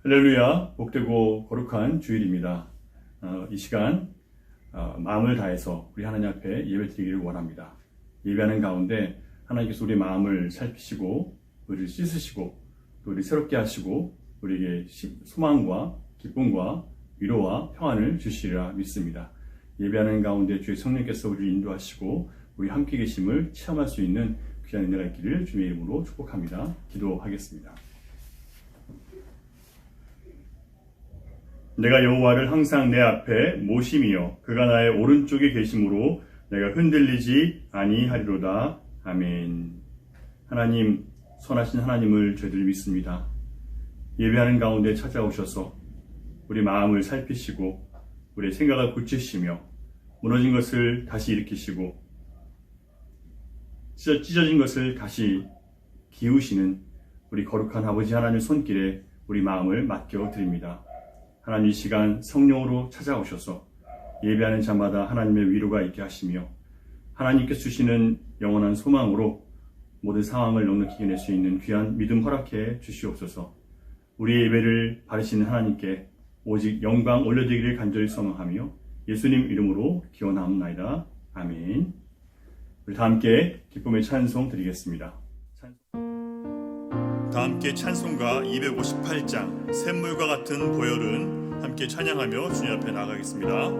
할렐루야, 복되고 거룩한 주일입니다. 이 시간 마음을 다해서 우리 하나님 앞에 예배드리기를 원합니다. 예배하는 가운데 하나님께서 우리 마음을 살피시고 우리를 씻으시고 또 우리 새롭게 하시고 우리에게 소망과 기쁨과 위로와 평안을 주시리라 믿습니다. 예배하는 가운데 주의 성령께서 우리를 인도하시고 우리 함께 계심을 체험할 수 있는 귀한 은혜가 있기를 주의 이름으로 축복합니다. 기도하겠습니다. 내가 여호와를 항상 내 앞에 모심이여 그가 나의 오른쪽에 계심으로 내가 흔들리지 아니하리로다. 아멘. 하나님, 선하신 하나님을 저희들 믿습니다. 예배하는 가운데 찾아오셔서 우리 마음을 살피시고 우리의 생각을 고치시며 무너진 것을 다시 일으키시고 찢어진 것을 다시 기우시는 우리 거룩한 아버지 하나님 손길에 우리 마음을 맡겨드립니다. 하나님, 이 시간 성령으로 찾아오셔서 예배하는 자마다 하나님의 위로가 있게 하시며 하나님께서 주시는 영원한 소망으로 모든 상황을 넉넉히 이겨낼 수 있는 귀한 믿음 허락해 주시옵소서. 우리의 예배를 바르시는 하나님께 오직 영광 올려드리기를 간절히 소망하며 예수님 이름으로 기원하옵나이다. 아멘. 우리 다 함께 기쁨의 찬송 드리겠습니다. 다 함께 찬송가 258장 샘물과 같은 보혈은 함께 찬양하며 주님 앞에 나아가겠습니다.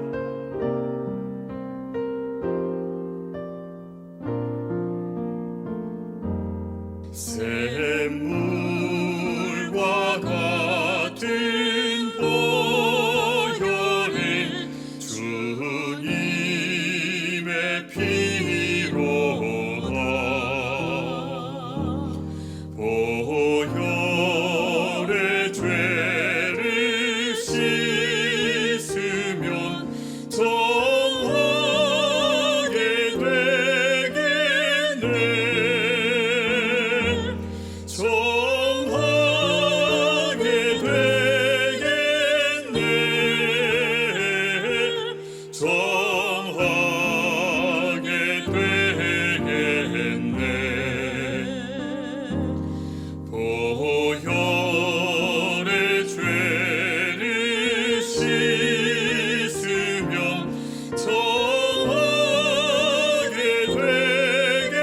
샘물과 같은 보혈은 주님의 피로다. 보혈의 죄를 씻으면 정하게 되겠네. 정하게 되겠네. 정하게 되겠네. 보혈의 죄를 씻으면 정하게 되겠네.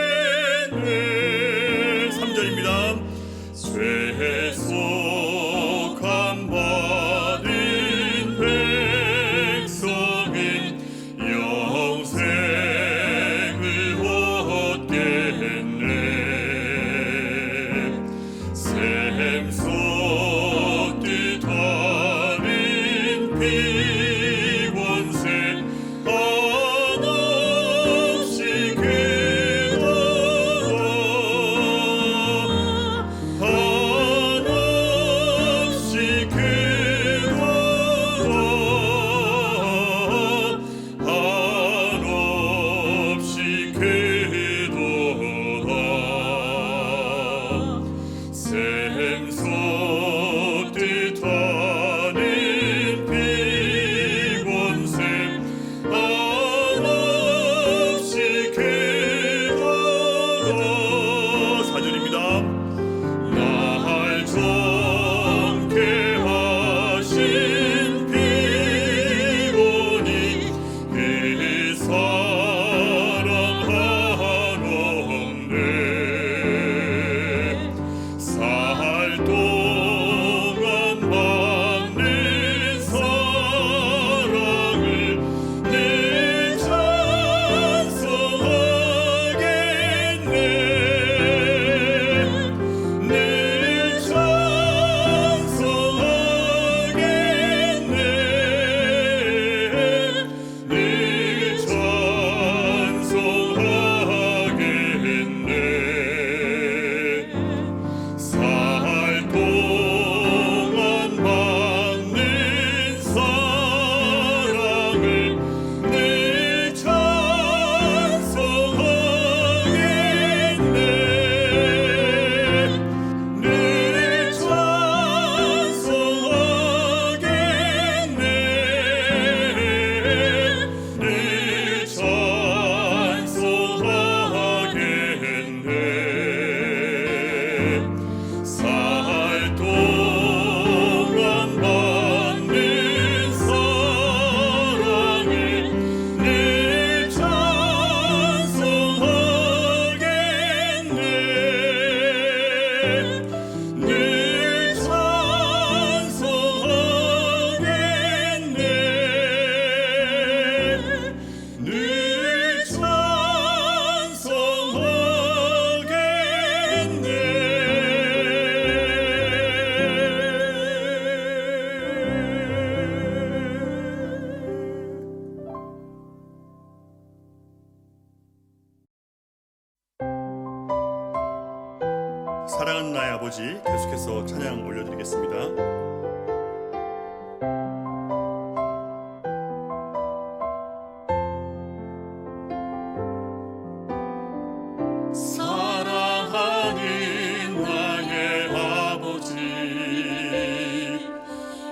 사랑하는 나의 아버지, 계속해서 찬양 올려드리겠습니다.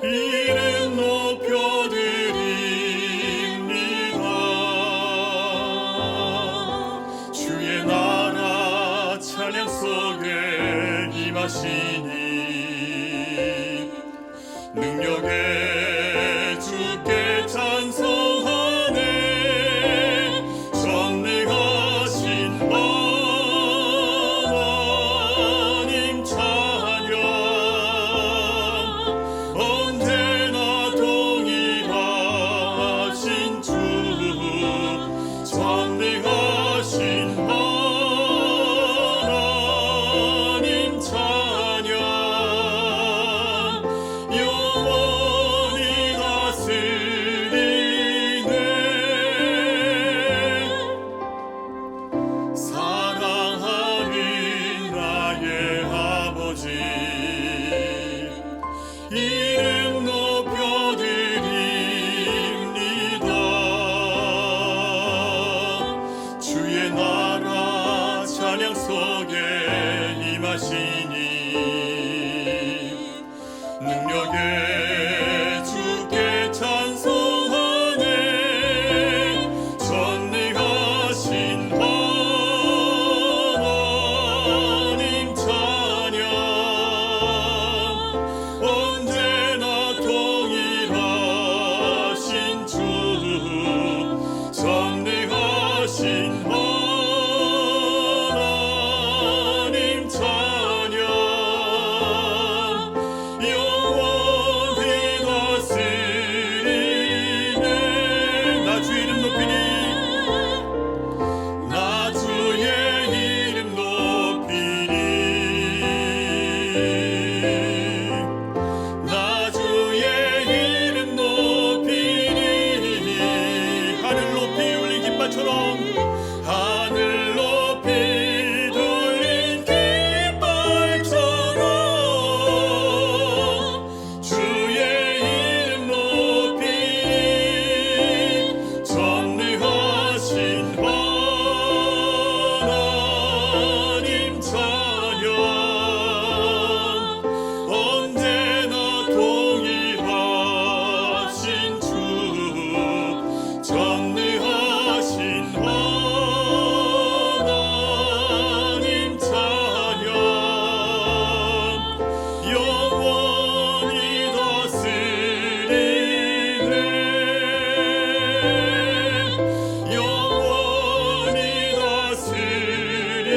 이름 높여드립니다. 주의 나라 찬양 속에 임하시니 능력에 주께 찬송하네. 전능하신 하나님 찬양 언제나 동일하신 주 전능하신 하나님 찬양 영원히 다스리네. 사랑하는 나의 아버지 이름 높여드립니다. 주의 나라 찬양 속에 임하시니 능력에 주께 찬송하네. 전능하신 하나님 찬양 언제나 동일하신 주 전능하신 하나님 찬양 영원히 다스리네. 나 주의 이름 높이니 나 주의 이름 높이니 나 주의 이름 높이니 하늘 높이 울린 깃발처럼 하늘 높이 돌린 깃발처럼 주의 이름 높이니 전능하신 하나님 찬양 언제나 동일하신 주 전능하신 하나님 찬양 영원히 다스리네. 영원히 다스리네.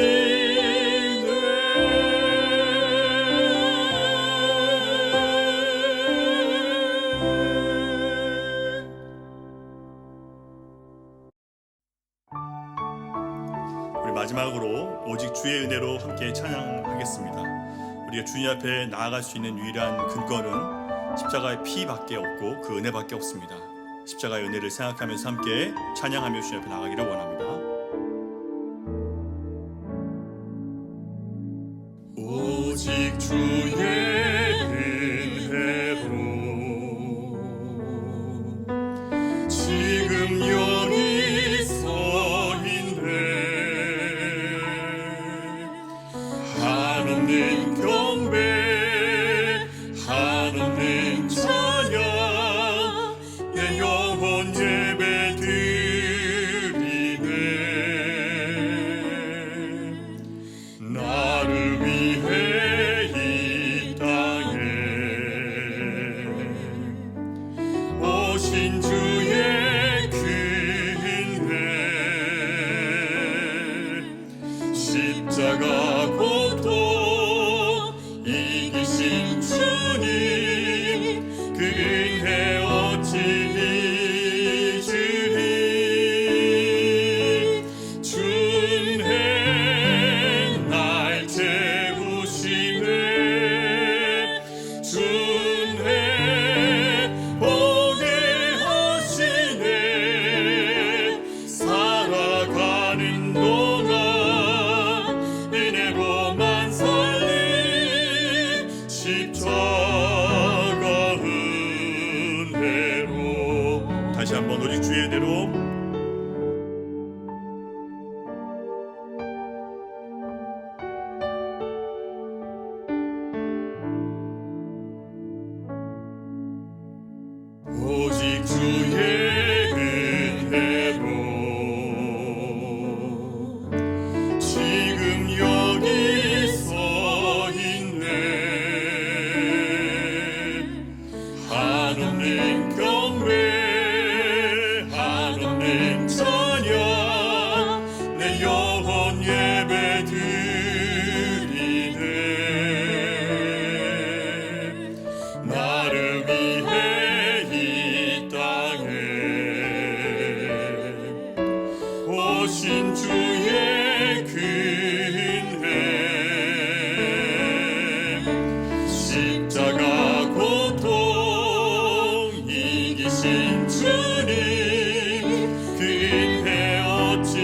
우리 마지막으로 오직 주의 은혜로 함께 찬양하겠습니다. 우리가 주님 앞에 나아갈 수 있는 유일한 근거는 십자가의 피밖에 없고 그 은혜밖에 없습니다. 십자가의 은혜를 생각하면서 함께 찬양하며 주님 앞에 나가기를 원합니다. 오직 주의 은혜로 지금 여기 서 있네. 한없는 경배 한없는 찬양 내 영혼 예배 드리네. 나를 위해 이 땅에 오신 주의 큰 은혜 십자가 고통 이기신 주님 그 은혜 어찌 잊으리. 준혜 날 채우시네. 준혜 보게 하시네. 살아가는 동안 은혜로 근해 십자가 고통 이기신 주님 근해 어찌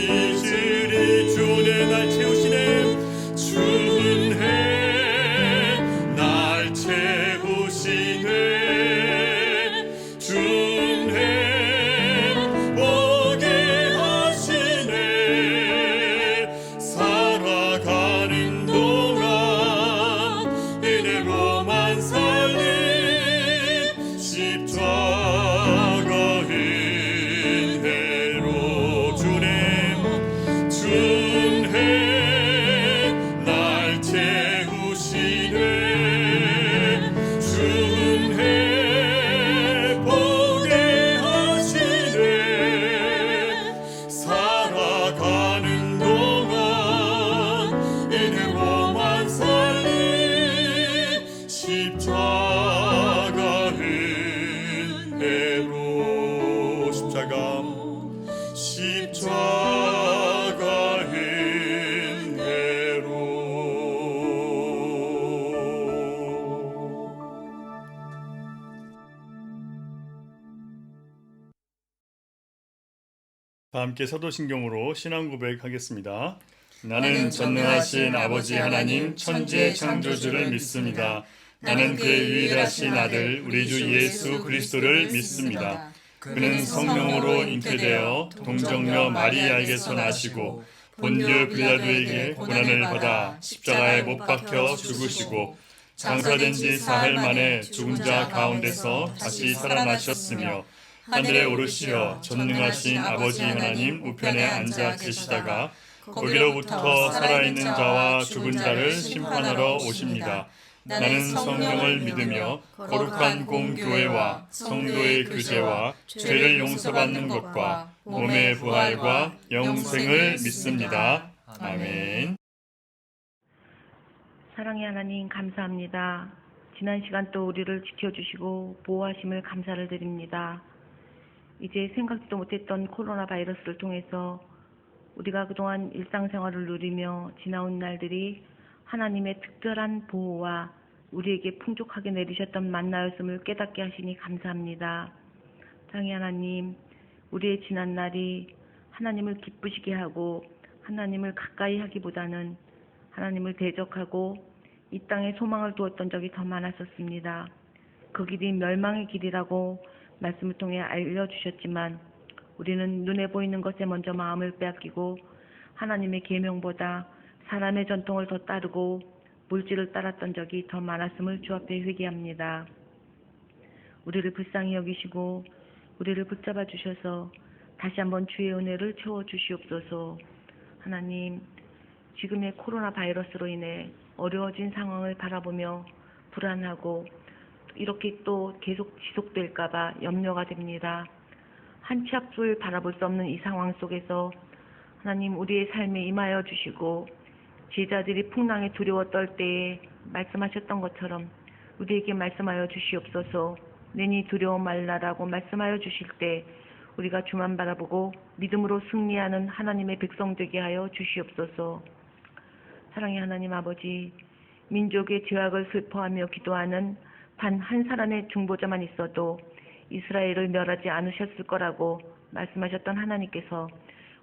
잊으리 주의 날 채우시네 주의 날 채우시네 주의 보게 하시네 살아가는 동안 은혜로만 살린 십자가 은혜로 주님 날 채우시네 주님 보게 하시네 살아가는 동안 은혜로만 살린 십자가 은혜로 십자가 은혜로 다 함께 사도신경으로 신앙 고백하겠습니다. 나는 전능하신 아버지 하나님 천지의 창조주를 믿습니다. 나는 그의 유일하신 아들 우리 주 예수 그리스도를 믿습니다. 그는 성령으로 잉태되어 동정녀 마리아에게서 나시고 본디오 빌라도에게 고난을 받아 십자가에 못 박혀 죽으시고 장사된 지 사흘 만에 죽은 자 가운데서 다시 살아나셨으며 하늘에 오르시어 전능하신 아버지 하나님 우편에 앉아 계시다가 거기로부터 살아있는 자와 죽은 자를 심판하러 오십니다. 나는 성령을 믿으며 거룩한 공교회와 성도의 교제와 죄를 용서받는 것과 몸의 부활과 영생을 믿습니다. 아멘. 사랑의 하나님 감사합니다. 지난 시간 또 우리를 지켜주시고 보호하심을 감사를 드립니다. 이제 생각지도 못했던 코로나 바이러스를 통해서 우리가 그동안 일상생활을 누리며 지나온 날들이 하나님의 특별한 보호와 우리에게 풍족하게 내리셨던 만나였음을 깨닫게 하시니 감사합니다. 사랑의 하나님, 우리의 지난 날이 하나님을 기쁘시게 하고 하나님을 가까이 하기보다는 하나님을 대적하고 이 땅에 소망을 두었던 적이 더 많았었습니다. 그 길이 멸망의 길이라고 말씀을 통해 알려주셨지만 우리는 눈에 보이는 것에 먼저 마음을 빼앗기고 하나님의 계명보다 사람의 전통을 더 따르고 물질을 따랐던 적이 더 많았음을 주 앞에 회개합니다. 우리를 불쌍히 여기시고 우리를 붙잡아 주셔서 다시 한번 주의 은혜를 채워 주시옵소서. 하나님, 지금의 코로나 바이러스로 인해 어려워진 상황을 바라보며 불안하고 이렇게 또 계속 지속될까봐 염려가 됩니다. 한 치 앞을 바라볼 수 없는 이 상황 속에서 하나님 우리의 삶에 임하여 주시고 제자들이 풍랑에 두려워 떨 때에 말씀하셨던 것처럼 우리에게 말씀하여 주시옵소서. 내니 두려워 말라라고 말씀하여 주실 때 우리가 주만 바라보고 믿음으로 승리하는 하나님의 백성 되게 하여 주시옵소서. 사랑의 하나님 아버지, 민족의 죄악을 슬퍼하며 기도하는 단 한 사람의 중보자만 있어도 이스라엘을 멸하지 않으셨을 거라고 말씀하셨던 하나님께서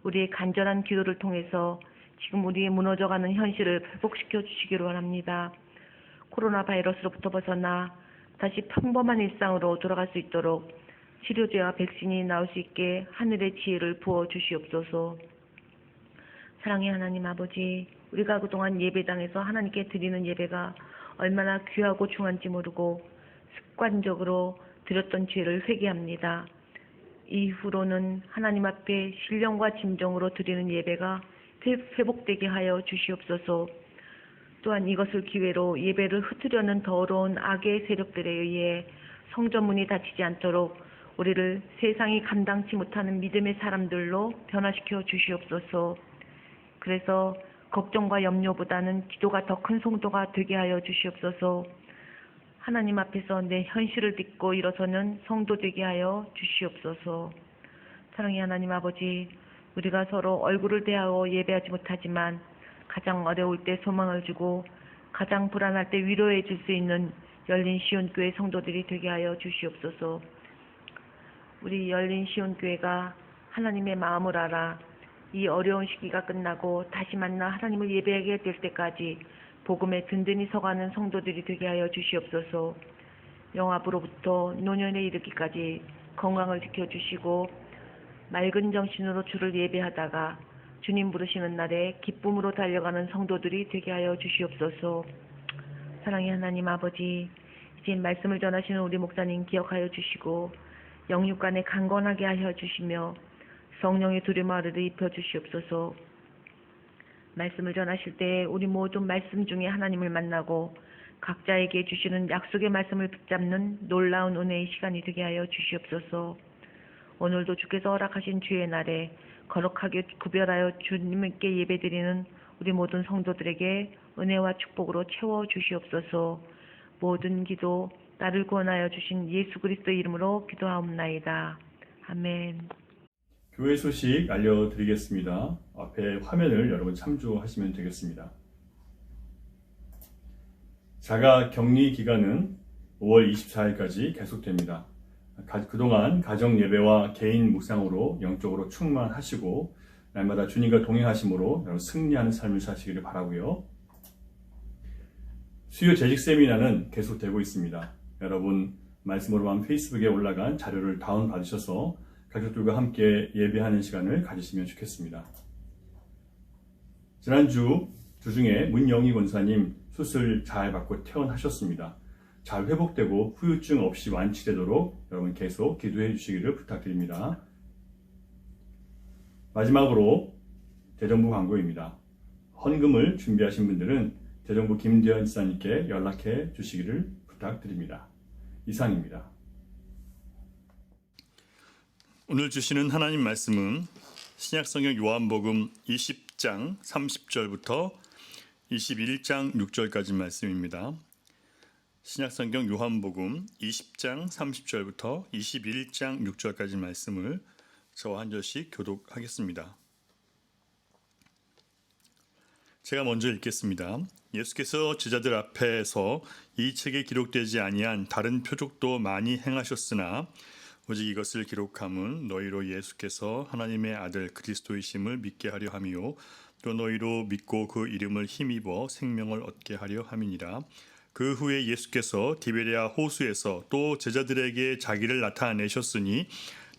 우리의 간절한 기도를 통해서 지금 우리의 무너져가는 현실을 회복시켜 주시기를 원합니다. 코로나 바이러스로부터 벗어나 다시 평범한 일상으로 돌아갈 수 있도록 치료제와 백신이 나올 수 있게 하늘의 지혜를 부어 주시옵소서. 사랑의 하나님 아버지, 우리가 그동안 예배당에서 하나님께 드리는 예배가 얼마나 귀하고 중한지 모르고 습관적으로 드렸던 죄를 회개합니다. 이후로는 하나님 앞에 신령과 진정으로 드리는 예배가 회복되게 하여 주시옵소서. 또한 이것을 기회로 예배를 흩으려는 더러운 악의 세력들에 의해 성전문이 닫히지 않도록 우리를 세상이 감당치 못하는 믿음의 사람들로 변화시켜 주시옵소서. 그래서 걱정과 염려보다는 기도가 더 큰 성도가 되게 하여 주시옵소서. 하나님 앞에서 내 현실을 딛고 일어서는 성도 되게 하여 주시옵소서. 사랑의 하나님 아버지, 우리가 서로 얼굴을 대하고 예배하지 못하지만 가장 어려울 때 소망을 주고 가장 불안할 때 위로해 줄 수 있는 열린 시온교회 성도들이 되게 하여 주시옵소서. 우리 열린 시온교회가 하나님의 마음을 알아 이 어려운 시기가 끝나고 다시 만나 하나님을 예배하게 될 때까지 복음에 든든히 서가는 성도들이 되게 하여 주시옵소서. 영압으로부터 노년에 이르기까지 건강을 지켜주시고 맑은 정신으로 주를 예배하다가 주님 부르시는 날에 기쁨으로 달려가는 성도들이 되게 하여 주시옵소서. 사랑의 하나님 아버지, 이제 말씀을 전하시는 우리 목사님 기억하여 주시고 영육간에 강건하게 하여 주시며 성령의 두루마리를 입혀 주시옵소서. 말씀을 전하실 때 우리 모두 말씀 중에 하나님을 만나고 각자에게 주시는 약속의 말씀을 붙잡는 놀라운 은혜의 시간이 되게 하여 주시옵소서. 오늘도 주께서 허락하신 주의 날에 거룩하게 구별하여 주님께 예배드리는 우리 모든 성도들에게 은혜와 축복으로 채워 주시옵소서. 모든 기도 나를 구원하여 주신 예수 그리스도 이름으로 기도하옵나이다. 아멘. 교회 소식 알려드리겠습니다. 앞에 화면을 여러분 참조하시면 되겠습니다. 자가 격리 기간은 5월 24일까지 계속됩니다. 그동안 가정 예배와 개인 묵상으로 영적으로 충만하시고 날마다 주님과 동행하심으로 여러분 승리하는 삶을 사시기를 바라고요. 수요 재직 세미나는 계속되고 있습니다. 여러분 말씀으로만 페이스북에 올라간 자료를 다운받으셔서 가족들과 함께 예배하는 시간을 가지시면 좋겠습니다. 지난주 주중에 문영희 권사님 수술 잘 받고 퇴원하셨습니다. 잘 회복되고 후유증 없이 완치되도록 여러분 계속 기도해 주시기를 부탁드립니다. 마지막으로 대정부 광고입니다. 헌금을 준비하신 분들은 대정부 김대현 지사님께 연락해 주시기를 부탁드립니다. 이상입니다. 오늘 주시는 하나님 말씀은 신약성경 요한복음 20장 30절부터 21장 6절까지 말씀입니다. 신약성경 요한복음 20장 30절부터 21장 6절까지 말씀을 저와 한 절씩 교독하겠습니다. 제가 먼저 읽겠습니다. 예수께서 제자들 앞에서 이 책에 기록되지 아니한 다른 표적도 많이 행하셨으나 오직 이것을 기록함은 너희로 예수께서 하나님의 아들 그리스도이심을 믿게 하려 함이요 또 너희로 믿고 그 이름을 힘입어 생명을 얻게 하려 함이니라. 그 후에 예수께서 디베랴 호수에서 또 제자들에게 자기를 나타내셨으니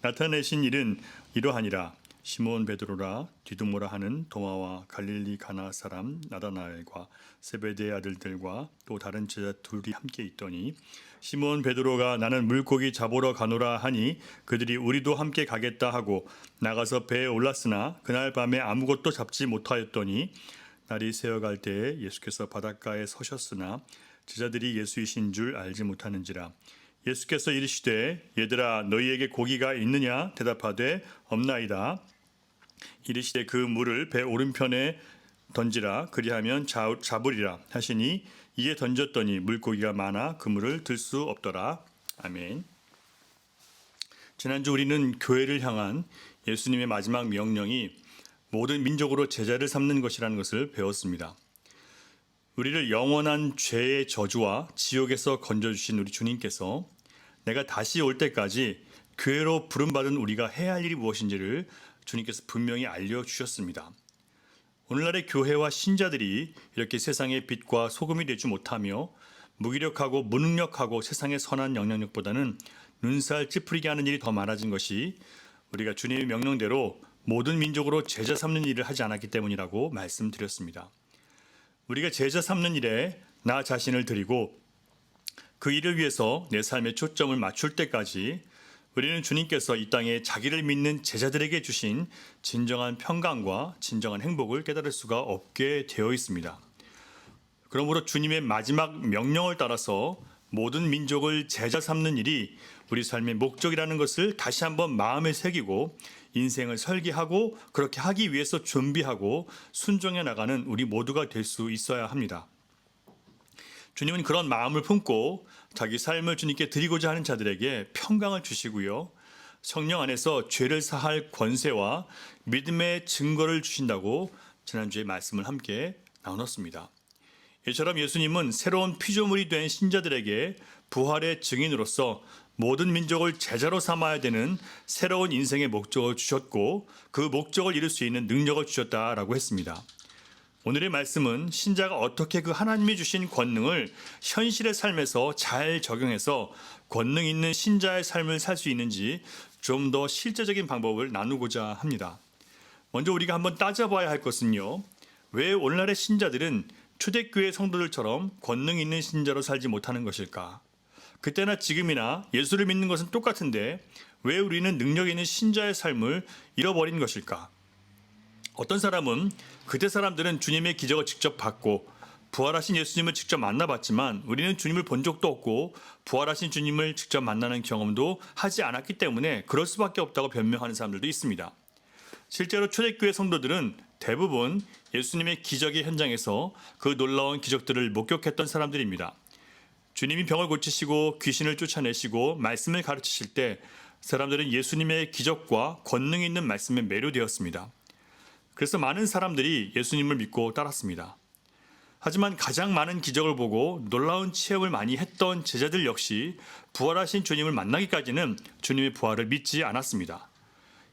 나타내신 일은 이러하니라. 시몬 베드로라 디두모라 하는 도마와 갈릴리 가나 사람 나다나엘과 세베대의 아들들과 또 다른 제자 둘이 함께 있더니 시몬 베드로가 나는 물고기 잡으러 가노라 하니 그들이 우리도 함께 가겠다 하고 나가서 배에 올랐으나 그날 밤에 아무것도 잡지 못하였더니 날이 새어갈 때에 예수께서 바닷가에 서셨으나 제자들이 예수이신 줄 알지 못하는지라. 예수께서 이르시되 얘들아 너희에게 고기가 있느냐 대답하되 없나이다. 이르시되 그 물을 배 오른편에 던지라 그리하면 잡으리라 하시니 이에 던졌더니 물고기가 많아 그물을 들 수 없더라. 아멘. 지난주 우리는 교회를 향한 예수님의 마지막 명령이 모든 민족으로 제자를 삼는 것이라는 것을 배웠습니다. 우리를 영원한 죄의 저주와 지옥에서 건져주신 우리 주님께서 내가 다시 올 때까지 교회로 부름받은 우리가 해야 할 일이 무엇인지를 주님께서 분명히 알려주셨습니다. 오늘날의 교회와 신자들이 이렇게 세상의 빛과 소금이 되지 못하며 무기력하고 무능력하고 세상의 선한 영향력보다는 눈살 찌푸리게 하는 일이 더 많아진 것이 우리가 주님의 명령대로 모든 민족으로 제자 삼는 일을 하지 않았기 때문이라고 말씀드렸습니다. 우리가 제자 삼는 일에 나 자신을 드리고 그 일을 위해서 내 삶의 초점을 맞출 때까지 우리는 주님께서 이 땅에 자기를 믿는 제자들에게 주신 진정한 평강과 진정한 행복을 깨달을 수가 없게 되어 있습니다. 그러므로 주님의 마지막 명령을 따라서 모든 민족을 제자 삼는 일이 우리 삶의 목적이라는 것을 다시 한번 마음에 새기고 인생을 설계하고 그렇게 하기 위해서 준비하고 순종해 나가는 우리 모두가 될 수 있어야 합니다. 주님은 그런 마음을 품고 자기 삶을 주님께 드리고자 하는 자들에게 평강을 주시고요. 성령 안에서 죄를 사할 권세와 믿음의 증거를 주신다고 지난주에 말씀을 함께 나눴습니다. 이처럼 예수님은 새로운 피조물이 된 신자들에게 부활의 증인으로서 모든 민족을 제자로 삼아야 되는 새로운 인생의 목적을 주셨고 그 목적을 이룰 수 있는 능력을 주셨다라고 했습니다. 오늘의 말씀은 신자가 어떻게 그 하나님이 주신 권능을 현실의 삶에서 잘 적용해서 권능 있는 신자의 삶을 살 수 있는지 좀 더 실제적인 방법을 나누고자 합니다. 먼저 우리가 한번 따져봐야 할 것은요. 왜 오늘날의 신자들은 초대교회 성도들처럼 권능 있는 신자로 살지 못하는 것일까? 그때나 지금이나 예수를 믿는 것은 똑같은데 왜 우리는 능력 있는 신자의 삶을 잃어버린 것일까? 어떤 사람은 그때 사람들은 주님의 기적을 직접 받고 부활하신 예수님을 직접 만나봤지만 우리는 주님을 본 적도 없고 부활하신 주님을 직접 만나는 경험도 하지 않았기 때문에 그럴 수밖에 없다고 변명하는 사람들도 있습니다. 실제로 초대교회 성도들은 대부분 예수님의 기적의 현장에서 그 놀라운 기적들을 목격했던 사람들입니다. 주님이 병을 고치시고 귀신을 쫓아내시고 말씀을 가르치실 때 사람들은 예수님의 기적과 권능이 있는 말씀에 매료되었습니다. 그래서 많은 사람들이 예수님을 믿고 따랐습니다. 하지만 가장 많은 기적을 보고 놀라운 체험을 많이 했던 제자들 역시 부활하신 주님을 만나기까지는 주님의 부활을 믿지 않았습니다.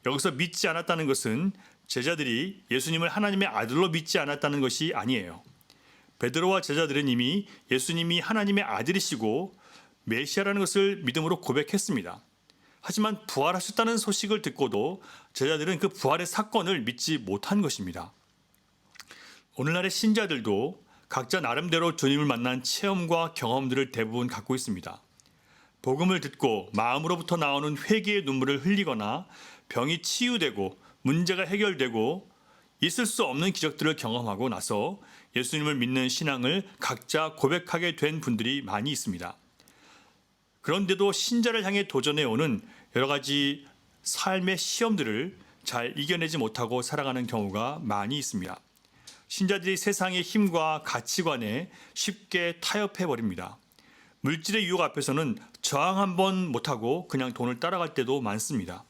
여기서 믿지 않았다는 것은 제자들이 예수님을 하나님의 아들로 믿지 않았다는 것이 아니에요. 베드로와 제자들은 이미 예수님이 하나님의 아들이시고 메시아라는 것을 믿음으로 고백했습니다. 하지만 부활하셨다는 소식을 듣고도 제자들은 그 부활의 사건을 믿지 못한 것입니다. 오늘날의 신자들도 각자 나름대로 주님을 만난 체험과 경험들을 대부분 갖고 있습니다. 복음을 듣고 마음으로부터 나오는 회개의 눈물을 흘리거나 병이 치유되고 문제가 해결되고 있을 수 없는 기적들을 경험하고 나서 예수님을 믿는 신앙을 각자 고백하게 된 분들이 많이 있습니다. 그런데도 신자를 향해 도전해오는 여러 가지 삶의 시험들을 잘 이겨내지 못하고 살아가는 경우가 많이 있습니다. 신자들이 세상의 힘과 가치관에 쉽게 타협해버립니다. 물질의 유혹 앞에서는 저항 한번 못하고 그냥 돈을 따라갈 때도 많습니다.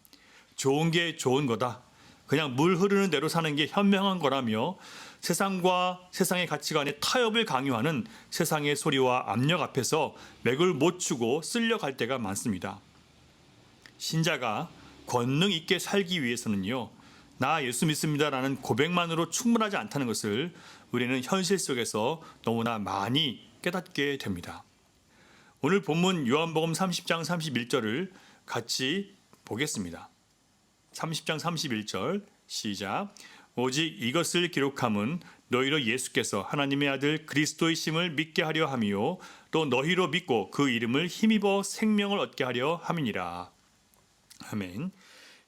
좋은 게 좋은 거다. 그냥 물 흐르는 대로 사는 게 현명한 거라며 세상과 세상의 가치관에 타협을 강요하는 세상의 소리와 압력 앞에서 맥을 못 추고 쓸려갈 때가 많습니다. 신자가 권능 있게 살기 위해서는요. 나 예수 믿습니다라는 고백만으로 충분하지 않다는 것을 우리는 현실 속에서 너무나 많이 깨닫게 됩니다. 오늘 본문 요한복음 30장 31절을 같이 보겠습니다. 30장 31절 시작. 오직 이것을 기록함은 너희로 예수께서 하나님의 아들 그리스도이심을 믿게 하려 함이요 또 너희로 믿고 그 이름을 힘입어 생명을 얻게 하려 함이니라. 아멘.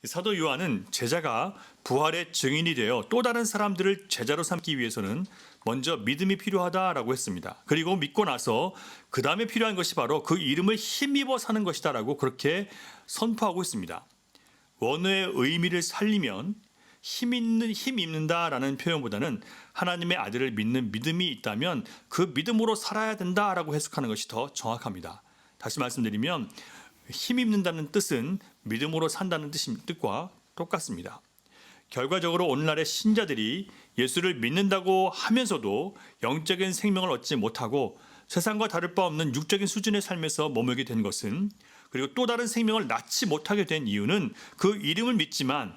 사도 요한은 제자가 부활의 증인이 되어 또 다른 사람들을 제자로 삼기 위해서는 먼저 믿음이 필요하다라고 했습니다. 그리고 믿고 나서 그 다음에 필요한 것이 바로 그 이름을 힘입어 사는 것이다라고 그렇게 선포하고 있습니다. 원어의 의미를 살리면 힘 입는다라는 표현보다는 하나님의 아들을 믿는 믿음이 있다면 그 믿음으로 살아야 된다라고 해석하는 것이 더 정확합니다. 다시 말씀드리면 힘 입는다는 뜻은 믿음으로 산다는 뜻과 똑같습니다. 결과적으로 오늘날의 신자들이 예수를 믿는다고 하면서도 영적인 생명을 얻지 못하고 세상과 다를 바 없는 육적인 수준의 삶에서 머물게 된 것은 그리고 또 다른 생명을 낳지 못하게 된 이유는 그 이름을 믿지만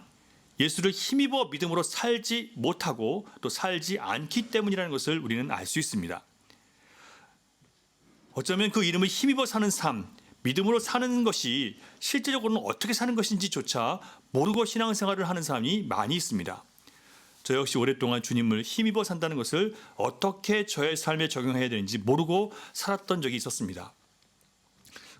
예수를 힘입어 믿음으로 살지 못하고 또 살지 않기 때문이라는 것을 우리는 알 수 있습니다. 어쩌면 그 이름을 힘입어 사는 삶, 믿음으로 사는 것이 실제적으로는 어떻게 사는 것인지조차 모르고 신앙생활을 하는 사람이 많이 있습니다. 저 역시 오랫동안 주님을 힘입어 산다는 것을 어떻게 저의 삶에 적용해야 되는지 모르고 살았던 적이 있었습니다.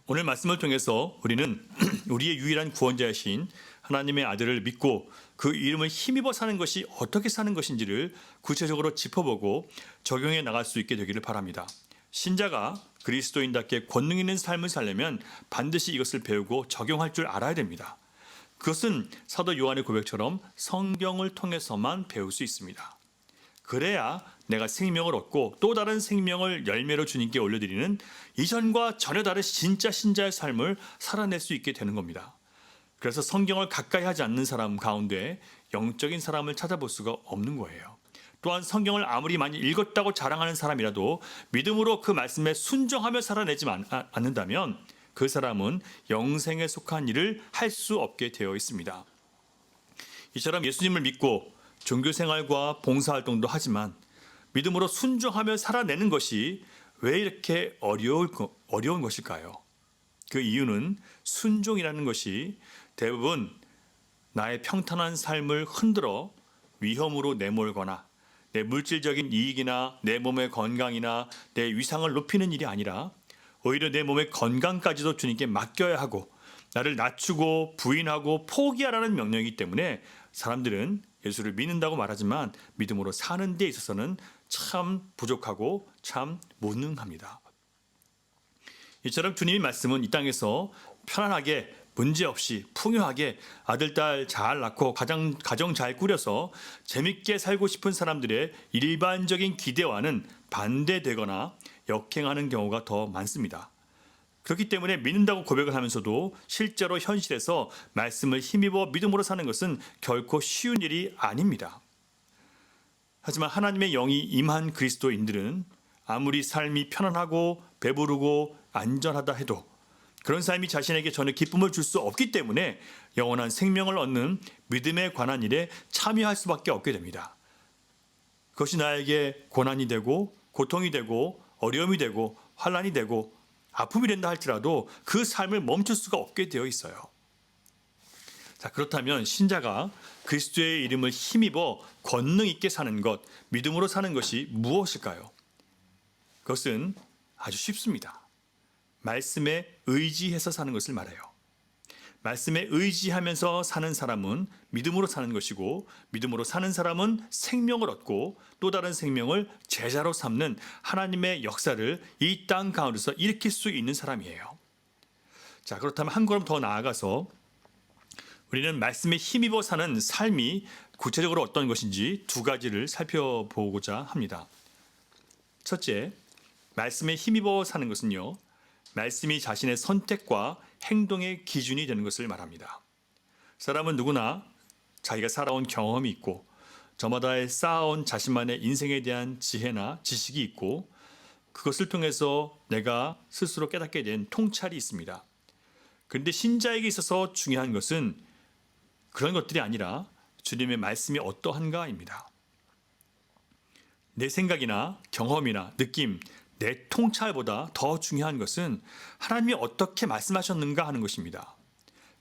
오늘 말씀을 통해서 우리는 우리의 유일한 구원자이신 하나님의 아들을 믿고 그 이름을 힘입어 사는 것이 어떻게 사는 것인지를 구체적으로 짚어보고 적용해 나갈 수 있게 되기를 바랍니다. 신자가 그리스도인답게 권능 있는 삶을 살려면 반드시 이것을 배우고 적용할 줄 알아야 됩니다. 그것은 사도 요한의 고백처럼 성경을 통해서만 배울 수 있습니다. 그래야 내가 생명을 얻고 또 다른 생명을 열매로 주님께 올려드리는 이전과 전혀 다른 진짜 신자의 삶을 살아낼 수 있게 되는 겁니다. 그래서 성경을 가까이 하지 않는 사람 가운데 영적인 사람을 찾아볼 수가 없는 거예요. 또한 성경을 아무리 많이 읽었다고 자랑하는 사람이라도 믿음으로 그 말씀에 순종하며 살아내지 않는다면 그 사람은 영생에 속한 일을 할 수 없게 되어 있습니다. 이처럼 예수님을 믿고 종교생활과 봉사활동도 하지만 믿음으로 순종하며 살아내는 것이 왜 이렇게 어려운 것일까요? 그 이유는 순종이라는 것이 대부분 나의 평탄한 삶을 흔들어 위험으로 내몰거나 내 물질적인 이익이나 내 몸의 건강이나 내 위상을 높이는 일이 아니라 오히려 내 몸의 건강까지도 주님께 맡겨야 하고 나를 낮추고 부인하고 포기하라는 명령이기 때문에 사람들은 예수를 믿는다고 말하지만 믿음으로 사는 데 있어서는 참 부족하고 참 무능합니다. 이처럼 주님의 말씀은 이 땅에서 편안하게 문제없이 풍요하게 아들, 딸 잘 낳고 가정 잘 꾸려서 재밌게 살고 싶은 사람들의 일반적인 기대와는 반대되거나 역행하는 경우가 더 많습니다. 그렇기 때문에 믿는다고 고백을 하면서도 실제로 현실에서 말씀을 힘입어 믿음으로 사는 것은 결코 쉬운 일이 아닙니다. 하지만 하나님의 영이 임한 그리스도인들은 아무리 삶이 편안하고 배부르고 안전하다 해도 그런 삶이 자신에게 전혀 기쁨을 줄 수 없기 때문에 영원한 생명을 얻는 믿음에 관한 일에 참여할 수밖에 없게 됩니다. 그것이 나에게 고난이 되고 고통이 되고 어려움이 되고 환난이 되고 아픔이 된다 할지라도 그 삶을 멈출 수가 없게 되어 있어요. 자, 그렇다면 신자가 그리스도의 이름을 힘입어 권능 있게 사는 것, 믿음으로 사는 것이 무엇일까요? 그것은 아주 쉽습니다. 말씀에 의지해서 사는 것을 말해요. 말씀에 의지하면서 사는 사람은 믿음으로 사는 것이고 믿음으로 사는 사람은 생명을 얻고 또 다른 생명을 제자로 삼는 하나님의 역사를 이 땅 가운데서 일으킬 수 있는 사람이에요. 자, 그렇다면 한 걸음 더 나아가서 우리는 말씀에 힘입어 사는 삶이 구체적으로 어떤 것인지 두 가지를 살펴보고자 합니다. 첫째, 말씀에 힘입어 사는 것은요, 말씀이 자신의 선택과 행동의 기준이 되는 것을 말합니다. 사람은 누구나 자기가 살아온 경험이 있고 저마다의 쌓아온 자신만의 인생에 대한 지혜나 지식이 있고 그것을 통해서 내가 스스로 깨닫게 된 통찰이 있습니다. 그런데 신자에게 있어서 중요한 것은 그런 것들이 아니라 주님의 말씀이 어떠한가입니다. 내 생각이나 경험이나 느낌, 내 통찰보다 더 중요한 것은 하나님이 어떻게 말씀하셨는가 하는 것입니다.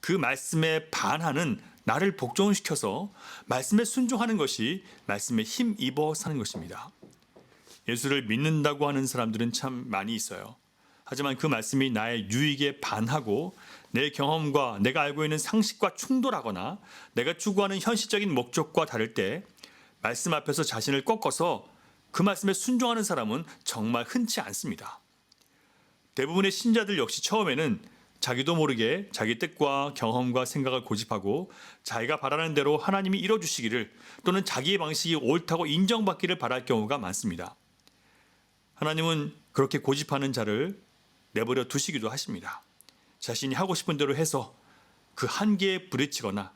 그 말씀에 반하는 나를 복종시켜서 말씀에 순종하는 것이 말씀에 힘입어 사는 것입니다. 예수를 믿는다고 하는 사람들은 참 많이 있어요. 하지만 그 말씀이 나의 유익에 반하고 내 경험과 내가 알고 있는 상식과 충돌하거나 내가 추구하는 현실적인 목적과 다를 때 말씀 앞에서 자신을 꺾어서 그 말씀에 순종하는 사람은 정말 흔치 않습니다. 대부분의 신자들 역시 처음에는 자기도 모르게 자기 뜻과 경험과 생각을 고집하고 자기가 바라는 대로 하나님이 이뤄주시기를 또는 자기의 방식이 옳다고 인정받기를 바랄 경우가 많습니다. 하나님은 그렇게 고집하는 자를 내버려 두시기도 하십니다. 자신이 하고 싶은 대로 해서 그 한계에 부딪히거나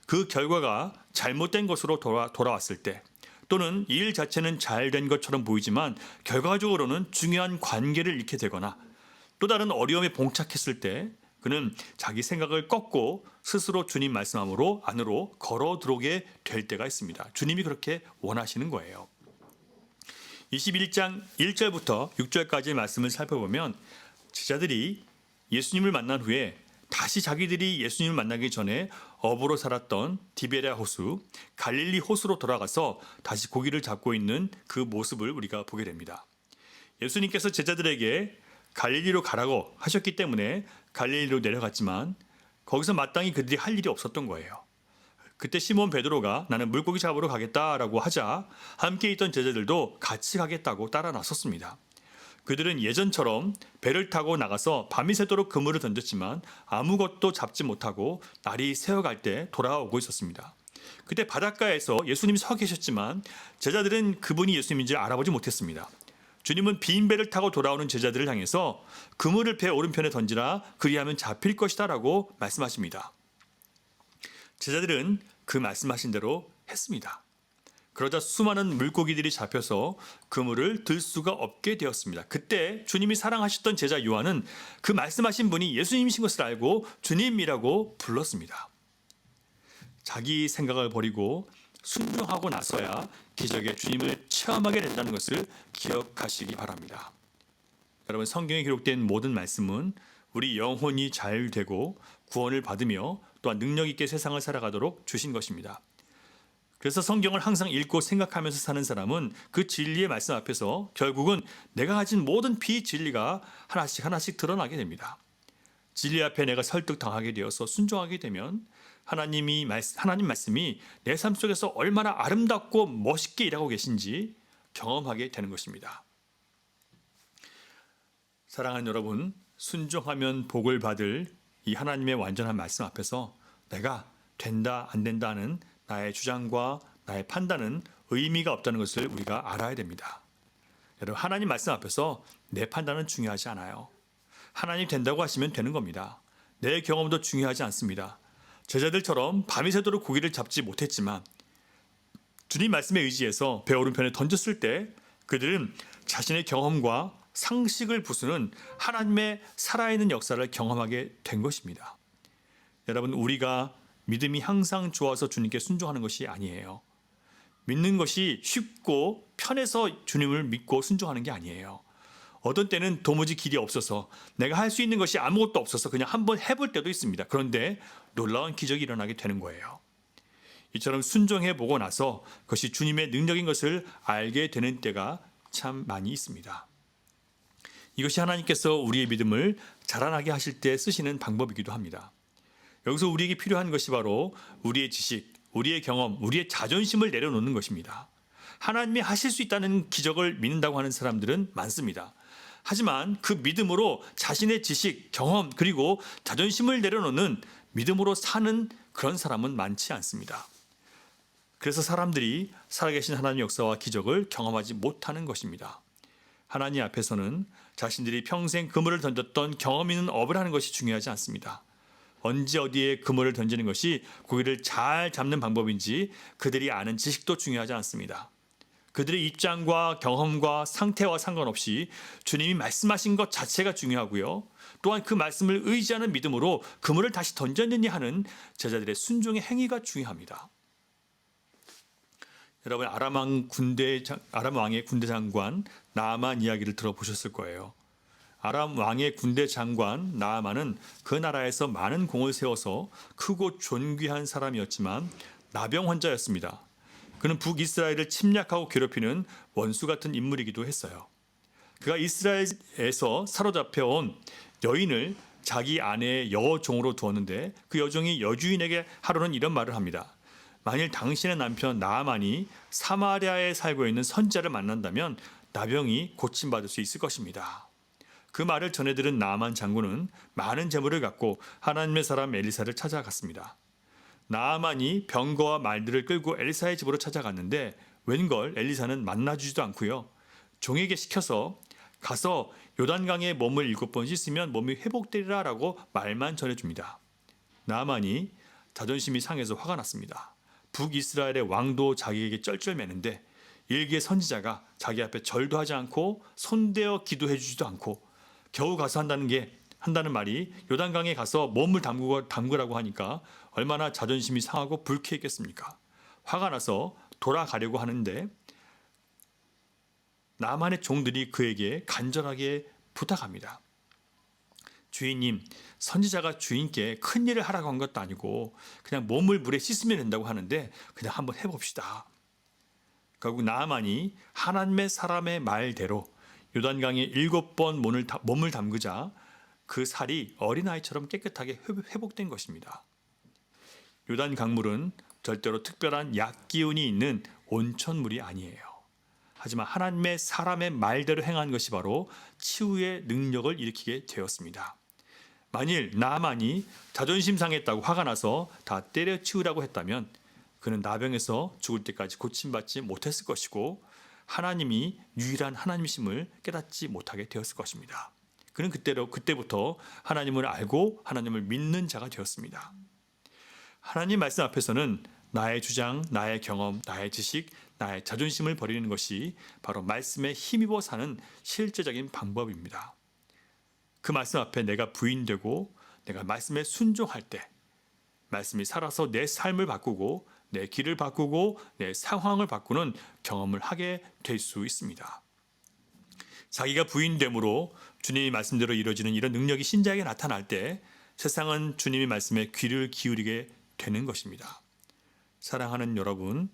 그 결과가 잘못된 것으로 돌아왔을 때 또는 일 자체는 잘된 것처럼 보이지만 결과적으로는 중요한 관계를 잃게 되거나 또 다른 어려움에 봉착했을 때 그는 자기 생각을 꺾고 스스로 주님 말씀 안으로 걸어 들어오게 될 때가 있습니다. 주님이 그렇게 원하시는 거예요. 21장 1절부터 6절까지의 말씀을 살펴보면 제자들이 예수님을 만난 후에 다시 자기들이 예수님을 만나기 전에 어부로 살았던 디베랴 호수, 갈릴리 호수로 돌아가서 다시 고기를 잡고 있는 그 모습을 우리가 보게 됩니다. 예수님께서 제자들에게 갈릴리로 가라고 하셨기 때문에 갈릴리로 내려갔지만 거기서 마땅히 그들이 할 일이 없었던 거예요. 그때 시몬 베드로가 나는 물고기 잡으러 가겠다라고 하자 함께 있던 제자들도 같이 가겠다고 따라 나섰습니다. 그들은 예전처럼 배를 타고 나가서 밤이 새도록 그물을 던졌지만 아무것도 잡지 못하고 날이 새어갈 때 돌아오고 있었습니다. 그때 바닷가에서 예수님이 서 계셨지만 제자들은 그분이 예수님인지 알아보지 못했습니다. 주님은 빈 배를 타고 돌아오는 제자들을 향해서 그물을 배 오른편에 던지라 그리하면 잡힐 것이다 라고 말씀하십니다. 제자들은 그 말씀하신 대로 했습니다. 그러자 수많은 물고기들이 잡혀서 그물을 들 수가 없게 되었습니다. 그때 주님이 사랑하셨던 제자 요한은 그 말씀하신 분이 예수님이신 것을 알고 주님이라고 불렀습니다. 자기 생각을 버리고 순종하고 나서야 기적의 주님을 체험하게 된다는 것을 기억하시기 바랍니다. 여러분, 성경에 기록된 모든 말씀은 우리 영혼이 잘 되고 구원을 받으며 또한 능력 있게 세상을 살아가도록 주신 것입니다. 그래서 성경을 항상 읽고 생각하면서 사는 사람은 그 진리의 말씀 앞에서 결국은 내가 가진 모든 비진리가 하나씩 드러나게 됩니다. 진리 앞에 내가 설득당하게 되어서 순종하게 되면 하나님 말씀이 내 삶 속에서 얼마나 아름답고 멋있게 일하고 계신지 경험하게 되는 것입니다. 사랑하는 여러분, 순종하면 복을 받을 이 하나님의 완전한 말씀 앞에서 내가 된다 안 된다는 나의 주장과 나의 판단은 의미가 없다는 것을 우리가 알아야 됩니다. 여러분, 하나님 말씀 앞에서 내 판단은 중요하지 않아요. 하나님 된다고 하시면 되는 겁니다. 내 경험도 중요하지 않습니다. 제자들처럼 밤이 새도록 고기를 잡지 못했지만 주님 말씀에 의지해서 배 오른편에 던졌을 때 그들은 자신의 경험과 상식을 부수는 하나님의 살아있는 역사를 경험하게 된 것입니다. 여러분, 우리가 믿음이 항상 좋아서 주님께 순종하는 것이 아니에요. 믿는 것이 쉽고 편해서 주님을 믿고 순종하는 게 아니에요. 어떤 때는 도무지 길이 없어서 내가 할 수 있는 것이 아무것도 없어서 그냥 한번 해볼 때도 있습니다. 그런데 놀라운 기적이 일어나게 되는 거예요. 이처럼 순종해 보고 나서 그것이 주님의 능력인 것을 알게 되는 때가 참 많이 있습니다. 이것이 하나님께서 우리의 믿음을 자라나게 하실 때 쓰시는 방법이기도 합니다. 여기서 우리에게 필요한 것이 바로 우리의 지식, 우리의 경험, 우리의 자존심을 내려놓는 것입니다. 하나님이 하실 수 있다는 기적을 믿는다고 하는 사람들은 많습니다. 하지만 그 믿음으로 자신의 지식, 경험, 그리고 자존심을 내려놓는 믿음으로 사는 그런 사람은 많지 않습니다. 그래서 사람들이 살아계신 하나님의 역사와 기적을 경험하지 못하는 것입니다. 하나님 앞에서는 자신들이 평생 그물을 던졌던 경험 있는 업을 하는 것이 중요하지 않습니다. 언제 어디에 그물을 던지는 것이 고기를 잘 잡는 방법인지 그들이 아는 지식도 중요하지 않습니다. 그들의 입장과 경험과 상태와 상관없이 주님이 말씀하신 것 자체가 중요하고요. 또한 그 말씀을 의지하는 믿음으로 그물을 다시 던졌느냐 하는 제자들의 순종의 행위가 중요합니다. 여러분, 아람 왕의 군대 장관 나아만 이야기를 들어보셨을 거예요. 아람 왕의 군대 장관 나아만은 그 나라에서 많은 공을 세워서 크고 존귀한 사람이었지만 나병 환자였습니다. 그는 북이스라엘을 침략하고 괴롭히는 원수 같은 인물이기도 했어요. 그가 이스라엘에서 사로잡혀온 여인을 자기 아내의 여종으로 두었는데 그 여종이 여주인에게 하루는 이런 말을 합니다. 만일 당신의 남편 나아만이 사마리아에 살고 있는 선지자를 만난다면 나병이 고침받을 수 있을 것입니다. 그 말을 전해 들은 나아만 장군은 많은 재물을 갖고 하나님의 사람 엘리사를 찾아갔습니다. 나아만이 병거와 말들을 끌고 엘리사의 집으로 찾아갔는데 웬걸 엘리사는 만나주지도 않고요. 종에게 시켜서 가서 요단강에 몸을 7번 씻으면 몸이 회복되리라 라고 말만 전해줍니다. 나아만이 자존심이 상해서 화가 났습니다. 북이스라엘의 왕도 자기에게 쩔쩔매는데 일개 선지자가 자기 앞에 절도 하지 않고 손대어 기도해 주지도 않고 겨우 가서 한다는 말이 요단강에 가서 몸을 담그라고 하니까 얼마나 자존심이 상하고 불쾌했겠습니까? 화가 나서 돌아가려고 하는데 나만의 종들이 그에게 간절하게 부탁합니다. 주인님, 선지자가 주인께 큰 일을 하라고 한 것도 아니고 그냥 몸을 물에 씻으면 된다고 하는데 그냥 한번 해봅시다. 결국 나아만이 하나님의 사람의 말대로 요단강에 7번 몸을 담그자 그 살이 어린아이처럼 깨끗하게 회복된 것입니다. 요단 강물은 절대로 특별한 약 기운이 있는 온천물이 아니에요. 하지만 하나님의 사람의 말대로 행한 것이 바로 치유의 능력을 일으키게 되었습니다. 만일 나아만이 자존심 상했다고 화가 나서 다 때려치우라고 했다면 그는 나병에서 죽을 때까지 고침받지 못했을 것이고 하나님이 유일한 하나님이심을 깨닫지 못하게 되었을 것입니다. 그는 그때부터 하나님을 알고 하나님을 믿는 자가 되었습니다. 하나님 말씀 앞에서는 나의 주장, 나의 경험, 나의 지식, 나의 자존심을 버리는 것이 바로 말씀에 힘입어 사는 실제적인 방법입니다. 그 말씀 앞에 내가 부인되고 내가 말씀에 순종할 때 말씀이 살아서 내 삶을 바꾸고 내 길을 바꾸고 내 상황을 바꾸는 경험을 하게 될 수 있습니다. 자기가 부인됨으로 주님의 말씀대로 이루어지는 이런 능력이 신자에게 나타날 때 세상은 주님의 말씀에 귀를 기울이게 되는 것입니다. 사랑하는 여러분,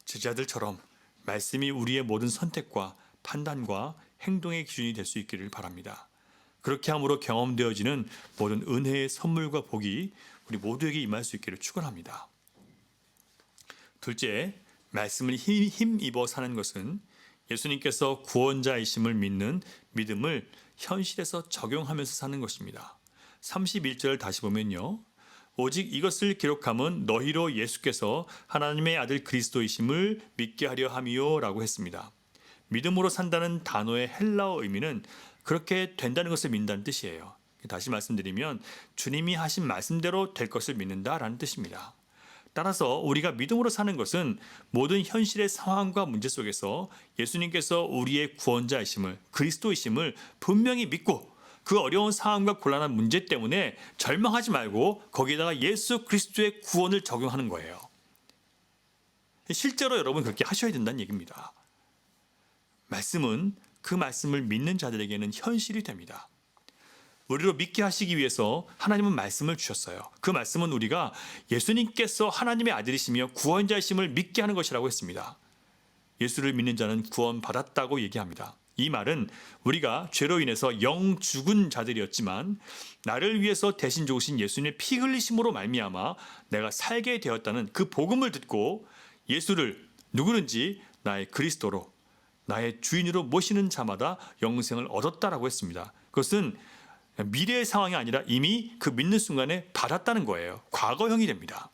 제자들처럼 말씀이 우리의 모든 선택과 판단과 행동의 기준이 될 수 있기를 바랍니다. 그렇게 함으로 경험되어지는 모든 은혜의 선물과 복이 우리 모두에게 임할 수 있기를 축원합니다. 둘째, 말씀을 힘입어 사는 것은 예수님께서 구원자이심을 믿는 믿음을 현실에서 적용하면서 사는 것입니다. 31절 다시 보면요. 오직 이것을 기록함은 너희로 예수께서 하나님의 아들 그리스도이심을 믿게 하려 함이요 라고 했습니다. 믿음으로 산다는 단어의 헬라어 의미는 그렇게 된다는 것을 믿는다는 뜻이에요. 다시 말씀드리면 주님이 하신 말씀대로 될 것을 믿는다라는 뜻입니다. 따라서 우리가 믿음으로 사는 것은 모든 현실의 상황과 문제 속에서 예수님께서 우리의 구원자이심을, 그리스도이심을 분명히 믿고 그 어려운 상황과 곤란한 문제 때문에 절망하지 말고 거기에다가 예수 그리스도의 구원을 적용하는 거예요. 실제로 여러분 그렇게 하셔야 된다는 얘기입니다. 말씀은 그 말씀을 믿는 자들에게는 현실이 됩니다. 우리로 믿게 하시기 위해서 하나님은 말씀을 주셨어요. 그 말씀은 우리가 예수님께서 하나님의 아들이시며 구원자이심을 믿게 하는 것이라고 했습니다. 예수를 믿는 자는 구원받았다고 얘기합니다. 이 말은 우리가 죄로 인해서 영 죽은 자들이었지만 나를 위해서 대신 죽으신 예수님의 피 흘리심으로 말미암아 내가 살게 되었다는 그 복음을 듣고 예수를 누구든지 나의 그리스도로 나의 주인으로 모시는 자마다 영생을 얻었다라고 했습니다. 그것은 미래의 상황이 아니라 이미 그 믿는 순간에 받았다는 거예요. 과거형이 됩니다.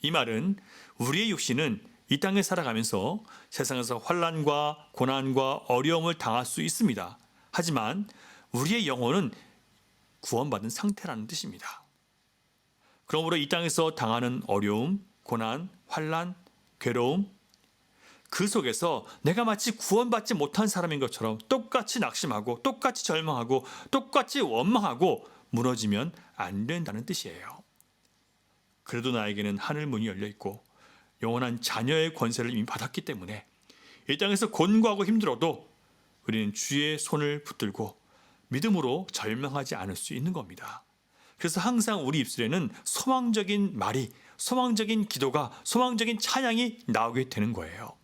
이 말은 우리의 육신은 이 땅에 살아가면서 세상에서 환난과 고난과 어려움을 당할 수 있습니다. 하지만 우리의 영혼은 구원받은 상태라는 뜻입니다. 그러므로 이 땅에서 당하는 어려움, 고난, 환난, 괴로움 그 속에서 내가 마치 구원받지 못한 사람인 것처럼 똑같이 낙심하고 똑같이 절망하고 똑같이 원망하고 무너지면 안 된다는 뜻이에요. 그래도 나에게는 하늘 문이 열려 있고 영원한 자녀의 권세를 이미 받았기 때문에 이 땅에서 곤고하고 힘들어도 우리는 주의 손을 붙들고 믿음으로 절망하지 않을 수 있는 겁니다. 그래서 항상 우리 입술에는 소망적인 말이, 소망적인 기도가, 소망적인 찬양이 나오게 되는 거예요.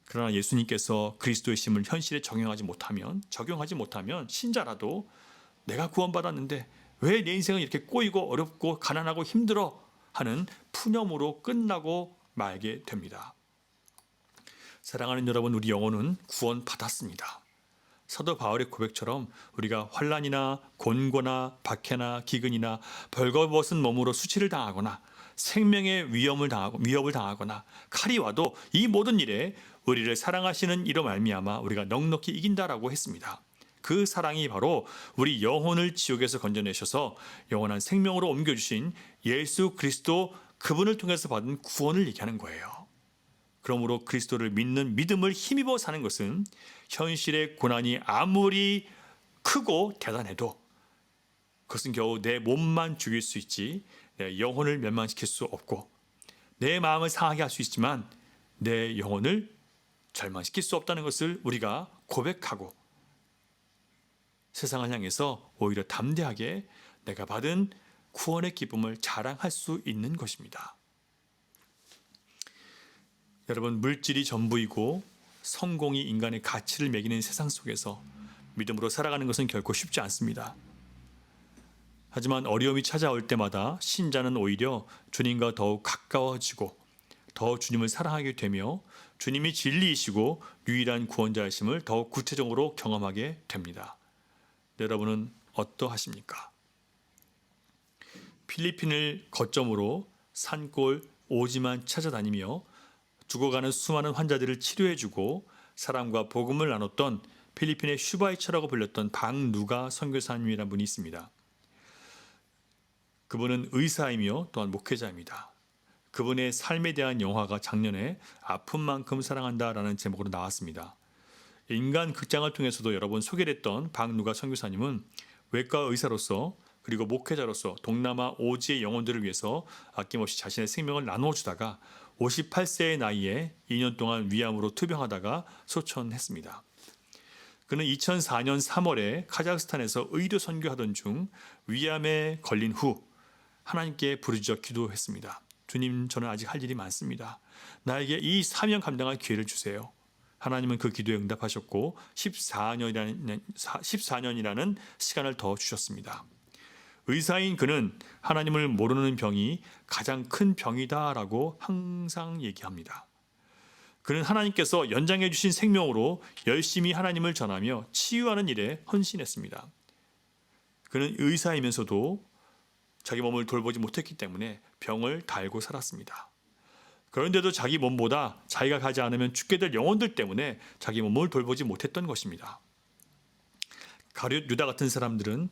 그러나 예수님께서 그리스도의 심을 현실에 적용하지 못하면 신자라도 내가 구원받았는데 왜 내 인생은 이렇게 꼬이고 어렵고 가난하고 힘들어 하는 푸념으로 끝나고 말게 됩니다. 사랑하는 여러분, 우리 영혼은 구원받았습니다. 사도 바울의 고백처럼 우리가 환난이나 곤고나 박해나 기근이나 벌거벗은 몸으로 수치를 당하거나 생명의 위협을 당하거나 칼이 와도 이 모든 일에 우리를 사랑하시는 이로 말미암아 우리가 넉넉히 이긴다라고 했습니다. 그 사랑이 바로 우리 영혼을 지옥에서 건져내셔서 영원한 생명으로 옮겨주신 예수 그리스도 그분을 통해서 받은 구원을 얘기하는 거예요. 그러므로 그리스도를 믿는 믿음을 힘입어 사는 것은 현실의 고난이 아무리 크고 대단해도 그것은 겨우 내 몸만 죽일 수 있지 내 영혼을 멸망시킬 수 없고 내 마음을 상하게 할 수 있지만 내 영혼을 절망시킬 수 없다는 것을 우리가 고백하고 세상을 향해서 오히려 담대하게 내가 받은 구원의 기쁨을 자랑할 수 있는 것입니다. 여러분, 물질이 전부이고 성공이 인간의 가치를 매기는 세상 속에서 믿음으로 살아가는 것은 결코 쉽지 않습니다. 하지만 어려움이 찾아올 때마다 신자는 오히려 주님과 더욱 가까워지고 더 주님을 사랑하게 되며 주님이 진리이시고 유일한 구원자이심을 더욱 구체적으로 경험하게 됩니다. 여러분은 어떠하십니까? 필리핀을 거점으로 산골 오지만 찾아다니며 죽어가는 수많은 환자들을 치료해주고 사람과 복음을 나눴던 필리핀의 슈바이처라고 불렸던 박누가 선교사님이라는 분이 있습니다. 그분은 의사이며 또한 목회자입니다. 그분의 삶에 대한 영화가 작년에 아픈 만큼 사랑한다라는 제목으로 나왔습니다. 인간 극장을 통해서도 여러 번 소개됐던 박누가 선교사님은 외과 의사로서 그리고 목회자로서 동남아 오지의 영혼들을 위해서 아낌없이 자신의 생명을 나눠주다가 58세의 나이에 2년 동안 위암으로 투병하다가 소천했습니다. 그는 2004년 3월에 카자흐스탄에서 의료 선교하던 중 위암에 걸린 후 하나님께 부르짖어 기도했습니다. 주님, 저는 아직 할 일이 많습니다. 나에게 이 사명 감당할 기회를 주세요. 하나님은 그 기도에 응답하셨고 14년이라는 시간을 더 주셨습니다. 의사인 그는 하나님을 모르는 병이 가장 큰 병이다라고 항상 얘기합니다. 그는 하나님께서 연장해 주신 생명으로 열심히 하나님을 전하며 치유하는 일에 헌신했습니다. 그는 의사이면서도 자기 몸을 돌보지 못했기 때문에 병을 달고 살았습니다. 그런데도 자기 몸보다 자기가 가지 않으면 죽게 될 영혼들 때문에 자기 몸을 돌보지 못했던 것입니다. 가룟 유다 같은 사람들은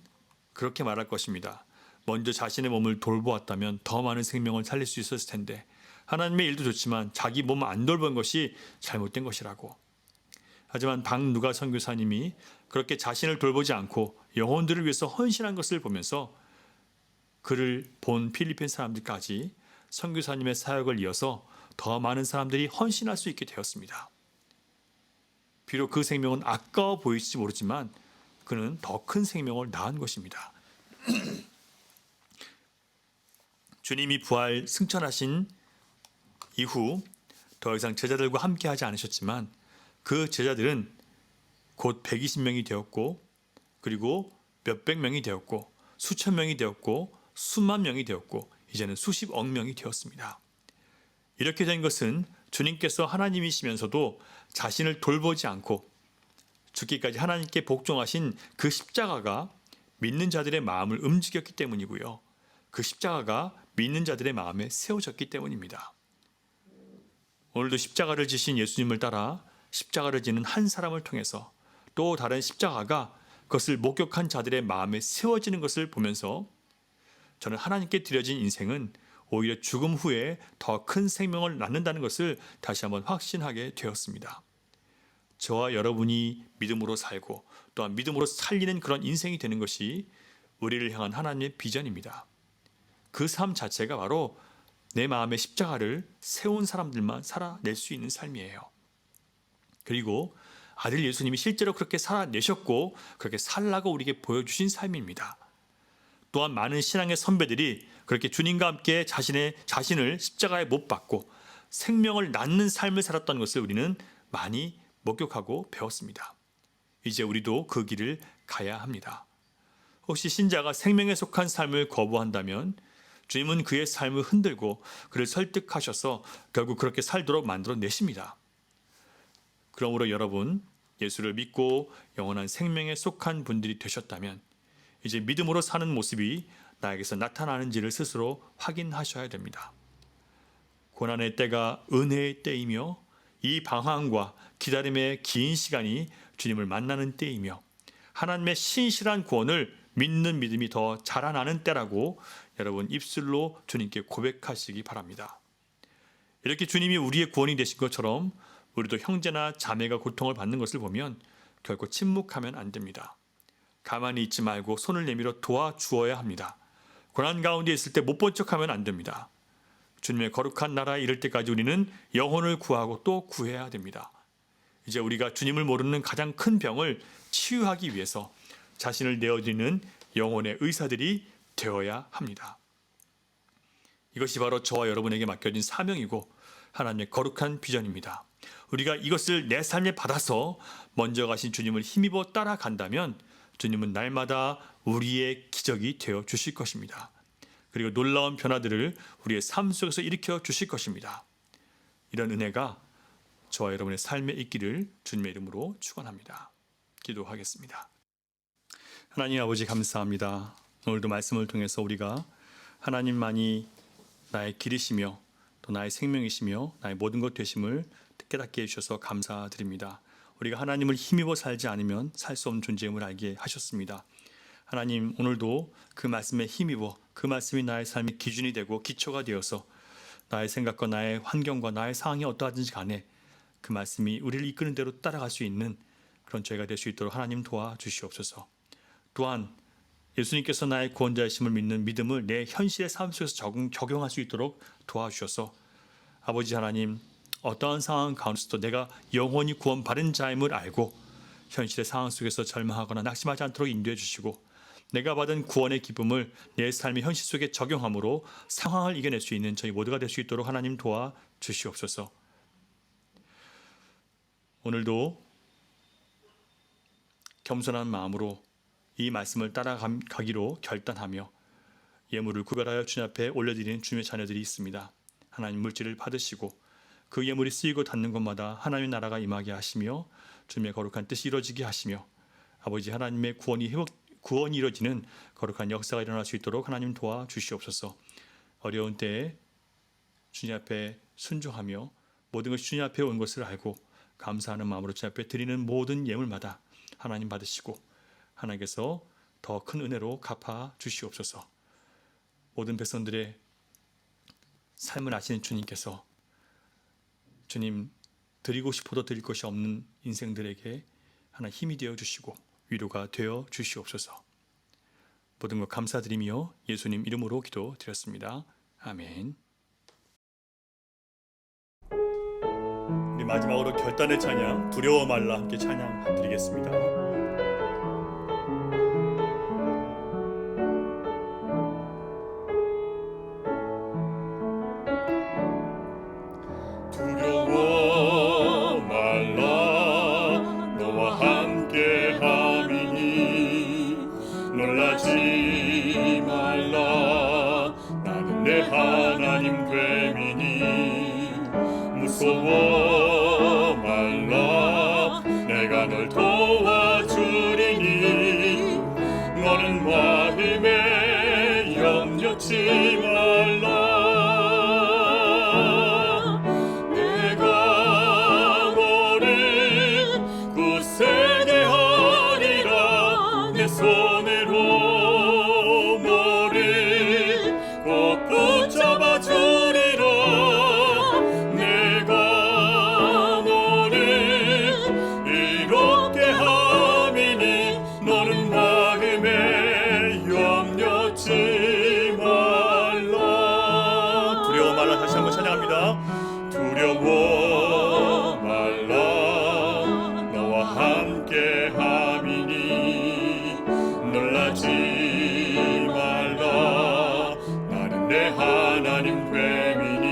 그렇게 말할 것입니다. 먼저 자신의 몸을 돌보았다면 더 많은 생명을 살릴 수 있었을 텐데 하나님의 일도 좋지만 자기 몸 안 돌본 것이 잘못된 것이라고. 하지만 박누가 선교사님이 그렇게 자신을 돌보지 않고 영혼들을 위해서 헌신한 것을 보면서 그를 본 필리핀 사람들까지 선교사님의 사역을 이어서 더 많은 사람들이 헌신할 수 있게 되었습니다. 비록 그 생명은 아까워 보일지 모르지만 그는 더 큰 생명을 낳은 것입니다. 주님이 부활 승천하신 이후 더 이상 제자들과 함께 하지 않으셨지만 그 제자들은 곧 120명이 되었고 그리고 몇백 명이 되었고 수천 명이 되었고 수만 명이 되었고 이제는 수십억 명이 되었습니다. 이렇게 된 것은 주님께서 하나님이시면서도 자신을 돌보지 않고 죽기까지 하나님께 복종하신 그 십자가가 믿는 자들의 마음을 움직였기 때문이고요. 그 십자가가 믿는 자들의 마음에 세워졌기 때문입니다. 오늘도 십자가를 지신 예수님을 따라 십자가를 지는 한 사람을 통해서 또 다른 십자가가 그것을 목격한 자들의 마음에 세워지는 것을 보면서 저는 하나님께 드려진 인생은 오히려 죽음 후에 더 큰 생명을 낳는다는 것을 다시 한번 확신하게 되었습니다. 저와 여러분이 믿음으로 살고 또한 믿음으로 살리는 그런 인생이 되는 것이 우리를 향한 하나님의 비전입니다. 그 삶 자체가 바로 내 마음의 십자가를 세운 사람들만 살아낼 수 있는 삶이에요. 그리고 아들 예수님이 실제로 그렇게 살아내셨고 그렇게 살라고 우리에게 보여주신 삶입니다. 또한 많은 신앙의 선배들이 그렇게 주님과 함께 자신을 십자가에 못 박고 생명을 낳는 삶을 살았던 것을 우리는 많이 목격하고 배웠습니다. 이제 우리도 그 길을 가야 합니다. 혹시 신자가 생명에 속한 삶을 거부한다면 주님은 그의 삶을 흔들고 그를 설득하셔서 결국 그렇게 살도록 만들어 내십니다. 그러므로 여러분, 예수를 믿고 영원한 생명에 속한 분들이 되셨다면 이제 믿음으로 사는 모습이 나에게서 나타나는지를 스스로 확인하셔야 됩니다. 고난의 때가 은혜의 때이며 이 방황과 기다림의 긴 시간이 주님을 만나는 때이며 하나님의 신실한 구원을 믿는 믿음이 더 자라나는 때라고 여러분 입술로 주님께 고백하시기 바랍니다. 이렇게 주님이 우리의 구원이 되신 것처럼 우리도 형제나 자매가 고통을 받는 것을 보면 결코 침묵하면 안 됩니다. 가만히 있지 말고 손을 내밀어 도와주어야 합니다. 고난 가운데 있을 때 못 본 척하면 안 됩니다. 주님의 거룩한 나라에 이를 때까지 우리는 영혼을 구하고 또 구해야 됩니다. 이제 우리가 주님을 모르는 가장 큰 병을 치유하기 위해서 자신을 내어드리는 영혼의 의사들이 되어야 합니다. 이것이 바로 저와 여러분에게 맡겨진 사명이고 하나님의 거룩한 비전입니다. 우리가 이것을 내 삶에 받아서 먼저 가신 주님을 힘입어 따라간다면 주님은 날마다 우리의 기적이 되어 주실 것입니다. 그리고 놀라운 변화들을 우리의 삶 속에서 일으켜 주실 것입니다. 이런 은혜가 저와 여러분의 삶에 있기를 주님의 이름으로 축원합니다. 기도하겠습니다. 하나님 아버지 감사합니다. 오늘도 말씀을 통해서 우리가 하나님만이 나의 길이시며 또 나의 생명이시며 나의 모든 것 되심을 깨닫게 해주셔서 감사드립니다. 우리가 하나님을 힘입어 살지 않으면 살 수 없는 존재임을 알게 하셨습니다. 하나님, 오늘도 그 말씀에 힘입어 그 말씀이 나의 삶의 기준이 되고 기초가 되어서 나의 생각과 나의 환경과 나의 상황이 어떠하든지 간에 그 말씀이 우리를 이끄는 대로 따라갈 수 있는 그런 저희가 될 수 있도록 하나님 도와주시옵소서. 또한 예수님께서 나의 구원자이심을 믿는 믿음을 내 현실의 삶 속에서 적용할 수 있도록 도와주셔서 아버지 하나님, 어떠한 상황 가운데서도 내가 영원히 구원받은 자임을 알고 현실의 상황 속에서 절망하거나 낙심하지 않도록 인도해 주시고, 내가 받은 구원의 기쁨을 내 삶의 현실 속에 적용함으로 상황을 이겨낼 수 있는 저희 모두가 될 수 있도록 하나님 도와주시옵소서. 오늘도 겸손한 마음으로 이 말씀을 따라가기로 결단하며 예물을 구별하여 주님 앞에 올려드리는 주님의 자녀들이 있습니다. 하나님, 물질을 받으시고 그 예물이 쓰이고 닿는 곳마다 하나님의 나라가 임하게 하시며 주님의 거룩한 뜻이 이루어지게 하시며 아버지 하나님의 구원이 이루어지는 거룩한 역사가 일어날 수 있도록 하나님 도와주시옵소서. 어려운 때에 주님 앞에 순종하며 모든 것이 주님 앞에 온 것을 알고 감사하는 마음으로 주님 앞에 드리는 모든 예물마다 하나님 받으시고 하나님께서 더 큰 은혜로 갚아 주시옵소서. 모든 백성들의 삶을 아시는 주님께서 주님, 드리고 싶어도 드릴 것이 없는 인생들에게 하나 힘이 되어 주시고 위로가 되어 주시옵소서. 모든 것 감사드리며 예수님 이름으로 기도드렸습니다. 아멘. 우리 마지막으로 결단의 찬양, 두려워 말라 함께 찬양 드리겠습니다. 두려워 말라 너와 함께 함이니 놀라지 말라 나는 내 하나님 됨이니 무서워 말라 내가 널 도와주리니 너는 마음에 염려치 말라 손으로 너를 꼭 붙잡아 주리라 내가 너를 이롭게 함이니 너는 마음에 염려치 말라. 두려워 말라 다시 한번 찬양합니다. 두려워 말라 너와 함께 함이니 놀라지 말라 나는 내 하나님 됨이니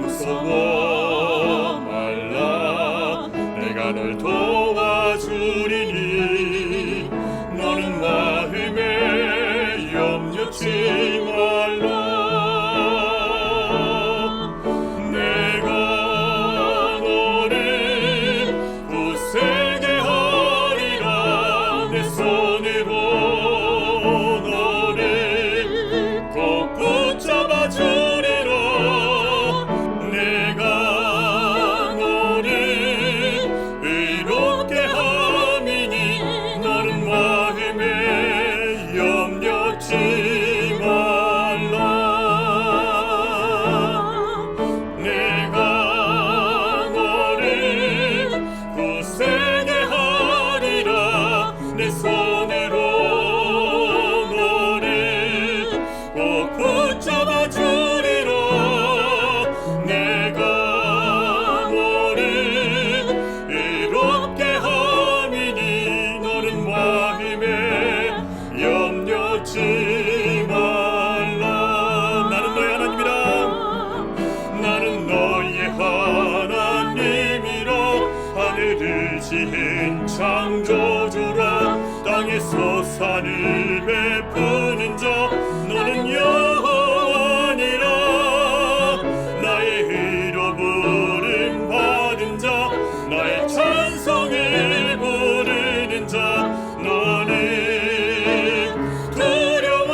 무서워 말라 내가 널 도와주리니 너는 마음에 염려치 말라 내가 너를 굳세게 하리라 내 손으로 너를 꼭 붙잡아 주리라 내가 너를 의롭게 함이니 너는 마음에 염려치 말라 내가 너를 굳세게 하리라 내 손으로 너를 꼭 붙잡아 주리라 내가 너를 이롭게 함이니 너는 마음에 염려치 말라. 나는 너의 하나님이라 나는 너의 하나님이라 하늘을 지은 창조주라 땅에서 산을 베푸는 자 너는 여호와니라 나의 의로 부름 받은 자 나의 찬송을 부르는 자 너는 두려워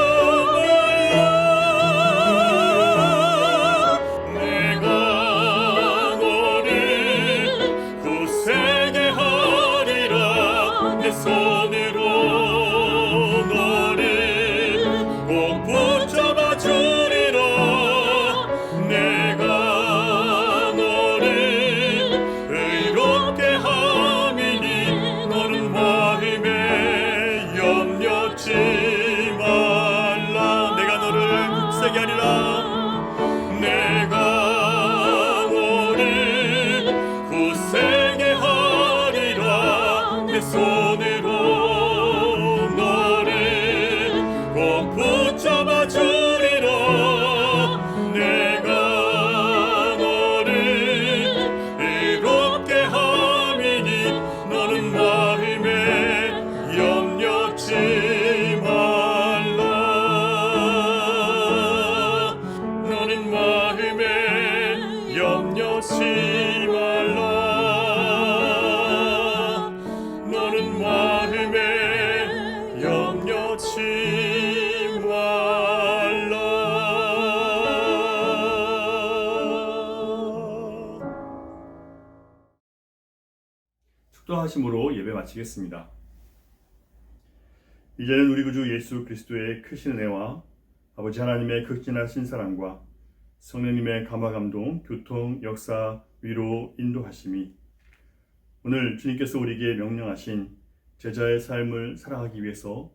말라 내가 너를 굳세게 하리라 내 손으로 축도하심으로 예배 마치겠습니다. 이제는 우리 구주 예수 그리스도의 크신 은혜와 아버지 하나님의 극진하신 사랑과 성령님의 감화 감동, 교통, 역사, 위로, 인도하심이 오늘 주님께서 우리에게 명령하신 제자의 삶을 살아가기 위해서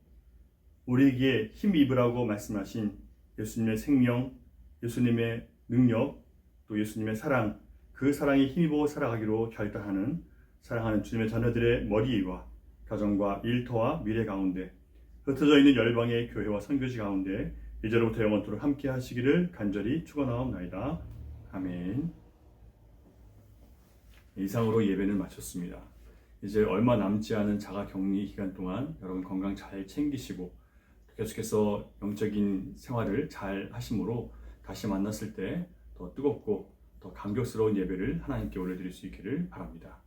우리에게 힘 입으라고 말씀하신 예수님의 생명, 예수님의 능력, 또 예수님의 사랑, 그 사랑에 힘입어 살아가기로 결단하는 사랑하는 주님의 자녀들의 머리 위와 가정과 일터와 미래 가운데 흩어져 있는 열방의 교회와 선교지 가운데 이제로부터 영원토록 함께 하시기를 간절히 축원하옵나이다. 아멘. 이상으로 예배는 마쳤습니다. 이제 얼마 남지 않은 자가 격리 기간 동안 여러분 건강 잘 챙기시고 계속해서 영적인 생활을 잘 하심으로 다시 만났을 때 더 뜨겁고 더 감격스러운 예배를 하나님께 올려드릴 수 있기를 바랍니다.